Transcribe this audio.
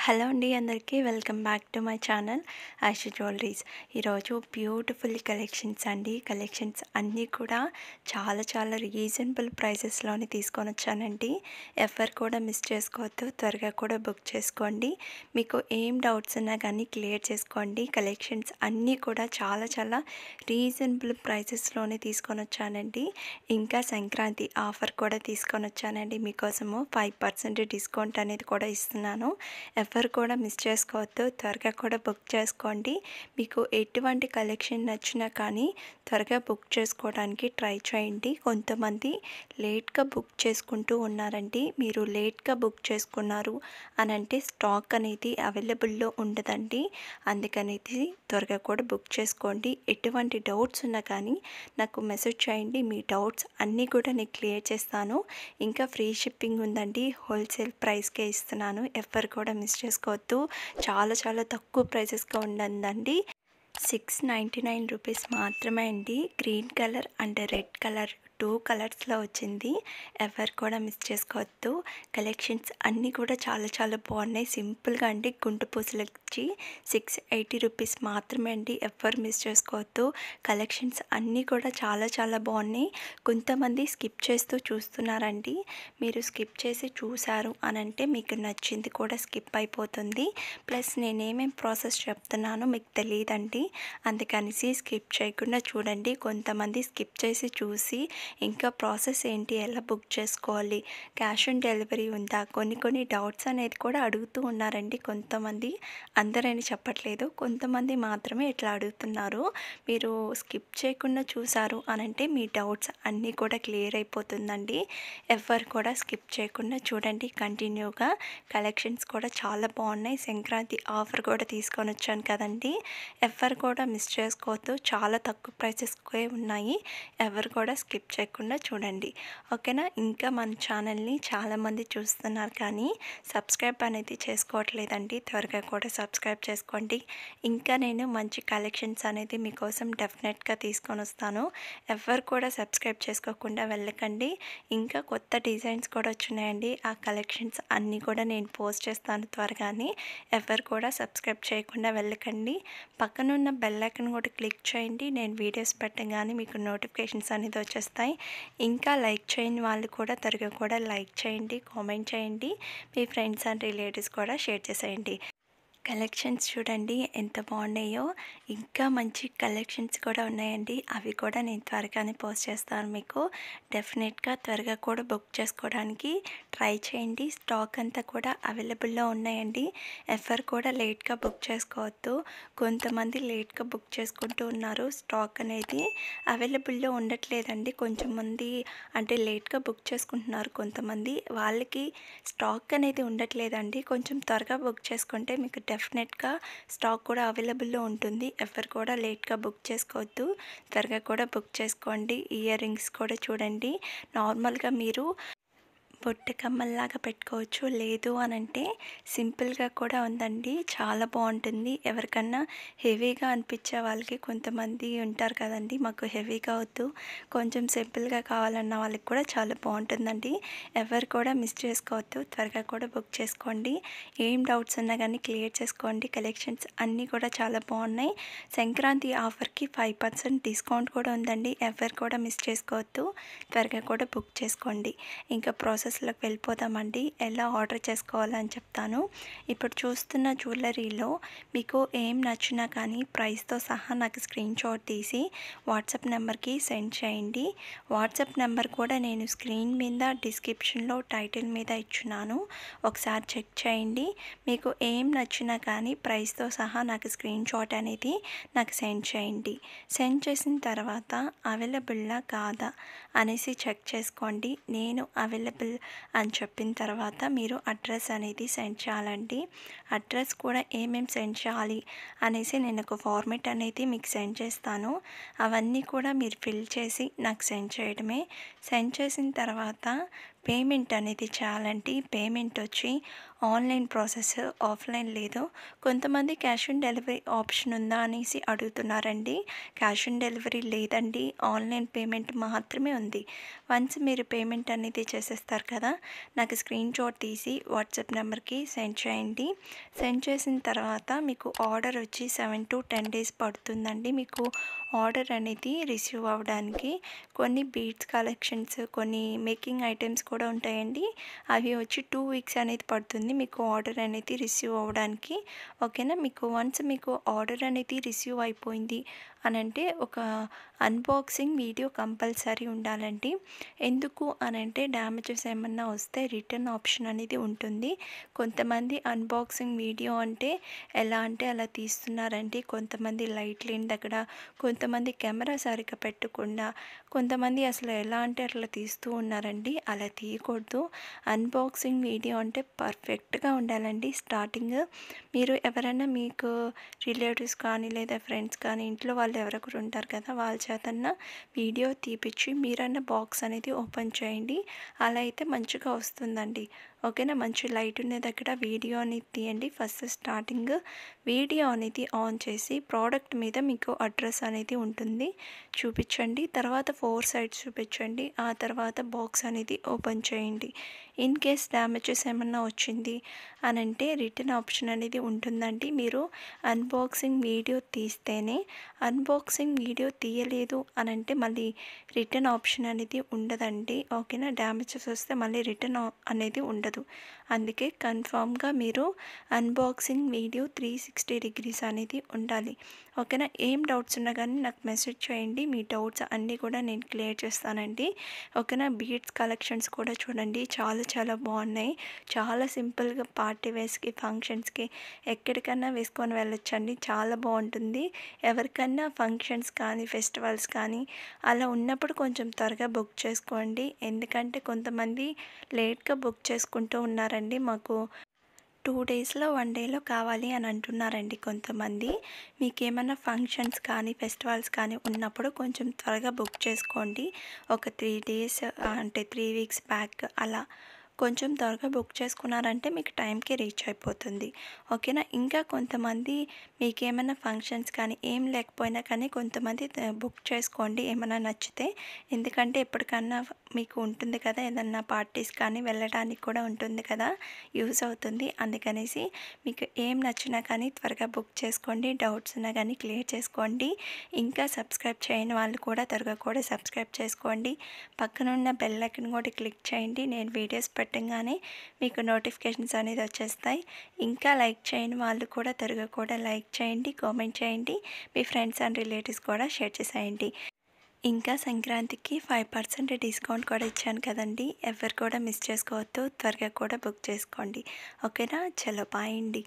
Hello అండి అందరికీ welcome back to my channel Ashi jewelleries. ఈరోజు బ్యూటిఫుల్ కలెక్షన్స్ అండి. కలెక్షన్స్ అన్నీ కూడా చాలా రీజనబుల్ ప్రైసెస్లోనే తీసుకొని వచ్చానండి. ఎవరు కూడా మిస్ చేసుకోవద్దు, త్వరగా కూడా బుక్ చేసుకోండి. మీకు ఏం డౌట్స్ ఉన్నా కానీ క్లియర్ చేసుకోండి. కలెక్షన్స్ అన్నీ కూడా చాలా రీజనబుల్ ప్రైసెస్లోనే తీసుకొని వచ్చానండి. ఇంకా సంక్రాంతి ఆఫర్ కూడా తీసుకొని వచ్చానండి మీకోసము. 5% డిస్కౌంట్ అనేది కూడా ఇస్తున్నాను. ఎవరు కూడా మిస్ చేసుకోవద్దు, త్వరగా కూడా బుక్ చేసుకోండి. మీకు ఎటువంటి కలెక్షన్ నచ్చినా కానీ త్వరగా బుక్ చేసుకోవడానికి ట్రై చేయండి. కొంతమంది లేట్గా బుక్ చేసుకుంటూ ఉన్నారండి. మీరు లేట్గా బుక్ చేసుకున్నారు అని అంటే స్టాక్ అనేది అవైలబుల్లో ఉండదండి. అందుకనేది త్వరగా కూడా బుక్ చేసుకోండి. ఎటువంటి డౌట్స్ ఉన్నా కానీ నాకు మెసేజ్ చేయండి. మీ డౌట్స్ అన్నీ కూడా నేను క్లియర్ చేస్తాను. ఇంకా ఫ్రీ షిప్పింగ్ ఉందండి. హోల్సేల్ ప్రైస్కే ఇస్తున్నాను. ఎవరు కూడా మిస్ చేసుకోవద్దు. చాలా తక్కువ ప్రైసెస్గా ఉందండి. 699 రూపీస్ మాత్రమే అండి. Green colour and red colour 2 కలర్స్లో వచ్చింది. ఎవరు కూడా మిస్ చేసుకోవద్దు. కలెక్షన్స్ అన్నీ కూడా చాలా బాగున్నాయి. సింపుల్గా అండి, గుంటు పూసలు ఇచ్చి 680 రూపీస్ మాత్రమే అండి. ఎవరు మిస్ చేసుకోవద్దు. కలెక్షన్స్ అన్నీ కూడా చాలా బాగున్నాయి. కొంతమంది స్కిప్ చేస్తూ చూస్తున్నారండి. మీరు స్కిప్ చేసి చూసారు అని అంటే మీకు నచ్చింది కూడా స్కిప్ అయిపోతుంది. ప్లస్ నేనేమేం ప్రాసెస్ చెప్తున్నానో మీకు తెలియదండి. అందుకనేసి స్కిప్ చేయకుండా చూడండి. కొంతమంది స్కిప్ చేసి చూసి ఇంకా ప్రాసెస్ ఏంటి, ఎలా బుక్ చేసుకోవాలి, క్యాష్ ఆన్ డెలివరీ ఉందా, కొన్ని డౌట్స్ అనేది కూడా అడుగుతూ ఉన్నారండి. కొంతమంది, అందరని చెప్పట్లేదు, కొంతమంది మాత్రమే ఇట్లా అడుగుతున్నారు. మీరు స్కిప్ చేయకుండా చూసారు అని అంటే మీ డౌట్స్ అన్నీ కూడా క్లియర్ అయిపోతుందండి. ఎవరు కూడా స్కిప్ చేయకుండా చూడండి కంటిన్యూగా. కలెక్షన్స్ కూడా చాలా బాగున్నాయి. సంక్రాంతి ఆఫర్ కూడా తీసుకొని వచ్చాను కదండి. ఎవరు కూడా మిస్ చేసుకోవద్దు. చాలా తక్కువ ప్రైసెస్కే ఉన్నాయి. ఎవరు కూడా స్కిప్ చేయకుండా చూడండి, ఓకేనా. ఇంకా మన ఛానల్ని చాలామంది చూస్తున్నారు కానీ సబ్స్క్రైబ్ అనేది చేసుకోవట్లేదండి. త్వరగా కూడా సబ్స్క్రైబ్ చేసుకోండి. ఇంకా నేను మంచి కలెక్షన్స్ అనేది మీకోసం డెఫినెట్గా తీసుకొని వస్తాను. ఎవరు కూడా సబ్స్క్రైబ్ చేసుకోకుండా వెళ్ళకండి. ఇంకా కొత్త డిజైన్స్ కూడా వచ్చినాయండి. ఆ కలెక్షన్స్ అన్నీ కూడా నేను పోస్ట్ చేస్తాను త్వరగానే. ఎవరు కూడా సబ్స్క్రైబ్ చేయకుండా వెళ్ళకండి. పక్కనున్న బెల్ ఐకాన్ కూడా క్లిక్ చేయండి. నేను వీడియోస్ పెట్టగానే మీకు నోటిఫికేషన్స్ అనేది వచ్చేస్తాయి. ఇంకా లైక్ చేయని వాళ్ళు కూడా త్వరగా కూడా లైక్ చేయండి, కామెంట్ చేయండి. మీ ఫ్రెండ్స్ అండ్ రిలేటివ్స్ కూడా షేర్ చేసేయండి. కలెక్షన్స్ చూడండి ఎంత బాగున్నాయో. ఇంకా మంచి కలెక్షన్స్ కూడా ఉన్నాయండి. అవి కూడా నేను త్వరగానే పోస్ట్ చేస్తాను మీకు. డెఫినెట్గా త్వరగా కూడా బుక్ చేసుకోవడానికి ట్రై చేయండి. స్టాక్ అంతా కూడా అవైలబుల్లో ఉన్నాయండి. ఎవరు కూడా లేట్గా బుక్ చేసుకోవద్దు. కొంతమంది లేట్గా బుక్ చేసుకుంటూ ఉన్నారు. స్టాక్ అనేది అవైలబుల్లో ఉండట్లేదండి. కొంచెం మంది అంటే లేట్గా బుక్ చేసుకుంటున్నారు. కొంతమంది వాళ్ళకి స్టాక్ అనేది ఉండట్లేదండి. కొంచెం త్వరగా బుక్ చేసుకుంటే మీకు డెఫినెట్గా స్టాక్ కూడా అవైలబుల్లో ఉంటుంది. ఎవరు కూడా లేట్గా బుక్ చేసుకోవద్దు. త్వరగా కూడా బుక్ చేసుకోండి. ఇయర్ రింగ్స్ కూడా చూడండి. నార్మల్గా మీరు బొట్టు కమ్మల్లాగా పెట్టుకోవచ్చు. లేదు అని అంటే సింపుల్గా కూడా ఉందండి. చాలా బాగుంటుంది. ఎవరికన్నా హెవీగా అనిపించే వాళ్ళకి, కొంతమంది ఉంటారు కదండి, మాకు హెవీగా వద్దు, కొంచెం సింపుల్గా కావాలన్న వాళ్ళకి కూడా చాలా బాగుంటుందండి. ఎవరు కూడా మిస్ చేసుకోవద్దు. త్వరగా కూడా బుక్ చేసుకోండి. ఏం డౌట్స్ ఉన్నా కానీ క్లియర్ చేసుకోండి. కలెక్షన్స్ అన్నీ కూడా చాలా బాగున్నాయి. సంక్రాంతి ఆఫర్కి 5% డిస్కౌంట్ కూడా ఉందండి. ఎవరు కూడా మిస్ చేసుకోవద్దు. త్వరగా కూడా బుక్ చేసుకోండి. ఇంకా ప్రాసెస్లోకి వెళ్ళిపోదామండి. ఎలా ఆర్డర్ చేసుకోవాలని చెప్తాను. ఇప్పుడు చూస్తున్న జ్యువెలరీలో మీకు ఏం నచ్చినా కానీ ప్రైస్తో సహా నాకు స్క్రీన్ షాట్ తీసి వాట్సాప్ నెంబర్కి సెండ్ చేయండి. వాట్సాప్ నెంబర్ కూడా నేను స్క్రీన్ మీద డిస్క్రిప్షన్లో టైటిల్ మీద ఇచ్చున్నాను. ఒకసారి చెక్ చేయండి. మీకు ఏం నచ్చినా కానీ ప్రైస్తో సహా నాకు స్క్రీన్ షాట్ అనేది నాకు సెండ్ చేయండి. సెండ్ చేసిన తర్వాత అవైలబుల్లా కాదా అనేసి చెక్ చేసుకోండి. నేను అవైలబుల్ అని చెప్పిన తర్వాత మీరు అడ్రస్ అనేది సెండ్ చేయాలండి. అడ్రస్ కూడా ఏమేమి సెండ్ చేయాలి అనేసి నేను ఒక ఫార్మేట్ అనేది మీకు సెండ్ చేస్తాను. అవన్నీ కూడా మీరు ఫిల్ చేసి నాకు సెండ్ చేయడమే. సెండ్ చేసిన తర్వాత పేమెంట్ అనేది చేయాలంటే పేమెంట్ వచ్చి ఆన్లైన్ ప్రాసెస్, ఆఫ్లైన్ లేదు. కొంతమంది క్యాష్ ఆన్ డెలివరీ ఆప్షన్ ఉందా అనేసి అడుగుతున్నారండి. క్యాష్ ఆన్ డెలివరీ లేదండి, ఆన్లైన్ పేమెంట్ మాత్రమే ఉంది. వన్స్ మీరు పేమెంట్ అనేది చేసేస్తారు కదా, నాకు స్క్రీన్ షాట్ తీసి వాట్సాప్ నెంబర్కి సెండ్ చేయండి. సెండ్ చేసిన తర్వాత మీకు ఆర్డర్ వచ్చి 7 to 10 days పడుతుందండి మీకు ఆర్డర్ అనేది రిసీవ్ అవ్వడానికి. కొన్ని బీడ్స్ కలెక్షన్స్, కొన్ని మేకింగ్ ఐటమ్స్ కూడా ఉంటాయండి. అవి వచ్చి 2 weeks అనేది పడుతుంది మీకు ఆర్డర్ అనేది రిసీవ్ అవ్వడానికి. ఓకేనా. మీకు వన్స్ మీకు ఆర్డర్ అనేది రిసీవ్ అయిపోయింది అని అంటే ఒక అన్బాక్సింగ్ వీడియో కంపల్సరీ ఉండాలండి. ఎందుకు అని అంటే డ్యామేజెస్ ఏమన్నా వస్తే రిటర్న్ ఆప్షన్ అనేది ఉంటుంది. కొంతమంది అన్బాక్సింగ్ వీడియో అంటే ఎలా అంటే అలా తీస్తున్నారండి. కొంతమంది లైట్ లేని దగ్గర, కొంతమంది కెమెరా సరిగ్గా పెట్టకుండా, కొంతమంది అసలు ఎలా అంటే అట్లా తీస్తూ ఉన్నారండి. అలా తీయకూడదు. అన్బాక్సింగ్ వీడియో అంటే పర్ఫెక్ట్గా ఉండాలండి. స్టార్టింగ్ మీరు ఎవరైనా మీకు రిలేటివ్స్ కానీ లేదా ఫ్రెండ్స్ కానీ ఇంట్లో వాళ్ళు ఎవరొకరు ఉంటారు కదా, వాళ్ళ చేతన్నా వీడియో తీపిచ్చి మీరన్నా బాక్స్ అనేది ఓపెన్ చేయండి. అలా అయితే మంచిగా వస్తుందండి. ఓకేనా. మంచి లైట్ ఉన్న దగ్గర వీడియో అనేది తీయండి. ఫస్ట్ స్టార్టింగ్ వీడియో అనేది ఆన్ చేసి ప్రోడక్ట్ మీద మీకు అడ్రస్ అనేది ఉంటుంది, చూపించండి. తర్వాత 4 sides చూపించండి. ఆ తర్వాత బాక్స్ అనేది ఓపెన్ చేయండి. ఇన్ కేస్ డ్యామేజెస్ ఏమన్నా వచ్చింది అని అంటే రిటర్న్ ఆప్షన్ అనేది ఉంటుందండి. మీరు అన్బాక్సింగ్ వీడియో తీస్తేనే, అన్బాక్సింగ్ వీడియో తీయలేదు అని అంటే మళ్ళీ రిటర్న్ ఆప్షన్ అనేది ఉండదండి. ఓకేనా. డ్యామేజెస్ వస్తే మళ్ళీ రిటర్న్ అనేది ఉండదు. అందుకే కన్ఫామ్గా మీరు అన్బాక్సింగ్ వీడియో 360 degrees అనేది ఉండాలి. ఓకేనా. ఏం డౌట్స్ ఉన్నా కానీ నాకు మెసేజ్ చేయండి. మీ డౌట్స్ అన్నీ కూడా నేను క్లియర్ చేస్తానండి. ఓకేనా. బీడ్స్ కలెక్షన్స్ కూడా చూడండి, చాలా చాలా బాగున్నాయి. చాలా సింపుల్గా పార్టీ వేర్స్కి, ఫంక్షన్స్కి ఎక్కడికన్నా వేసుకొని వెళ్ళొచ్చండి. చాలా బాగుంటుంది. ఎవరికన్నా ఫంక్షన్స్ కానీ ఫెస్టివల్స్ కానీ అలా ఉన్నప్పుడు కొంచెం త్వరగా బుక్ చేసుకోండి. ఎందుకంటే కొంతమంది లేట్గా బుక్ చేసుకుంటూ ఉన్నారండి. మాకు 2 daysలో 1 dayలో కావాలి అని అంటున్నారండి కొంతమంది. మీకేమైనా ఫంక్షన్స్ కానీ ఫెస్టివల్స్ కానీ ఉన్నప్పుడు కొంచెం త్వరగా బుక్ చేసుకోండి. ఒక 3 days అంటే 3 weeks బ్యాక్ అలా కొంచెం త్వరగా బుక్ చేసుకున్నారంటే మీకు టైంకి రీచ్ అయిపోతుంది. ఓకేనా. ఇంకా కొంతమంది మీకేమైనా ఫంక్షన్స్ కానీ ఏం లేకపోయినా కానీ కొంతమంది బుక్ చేసుకోండి ఏమైనా నచ్చితే. ఎందుకంటే ఎప్పటికన్నా మీకు ఉంటుంది కదా, ఏదన్నా పార్టీస్ కానీ వెళ్ళడానికి కూడా ఉంటుంది కదా, యూస్ అవుతుంది. అందుకనేసి మీకు ఏం నచ్చినా కానీ త్వరగా బుక్ చేసుకోండి. డౌట్స్ ఉన్నా కానీ క్లియర్ చేసుకోండి. ఇంకా సబ్స్క్రైబ్ చేయని వాళ్ళు కూడా త్వరగా కూడా సబ్స్క్రైబ్ చేసుకోండి. పక్కనున్న బెల్ ఐకాన్ కూడా క్లిక్ చేయండి. నేను వీడియోస్ పెట్టగానే మీకు నోటిఫికేషన్స్ అనేది వచ్చేస్తాయి. ఇంకా లైక్ చేయని వాళ్ళు కూడా త్వరగా కూడా లైక్ చేయండి, కామెంట్ చేయండి. మీ ఫ్రెండ్స్ అండ్ రిలేటివ్స్ కూడా షేర్ చేసేయండి. ఇంకా సంక్రాంతికి 5% డిస్కౌంట్ కూడా ఇచ్చాను కదండి, ఎవరు కూడా మిస్ చేసుకోవద్దు. త్వరగా కూడా బుక్ చేసుకోండి. ఓకేనా. చలో బాయ్ అండి.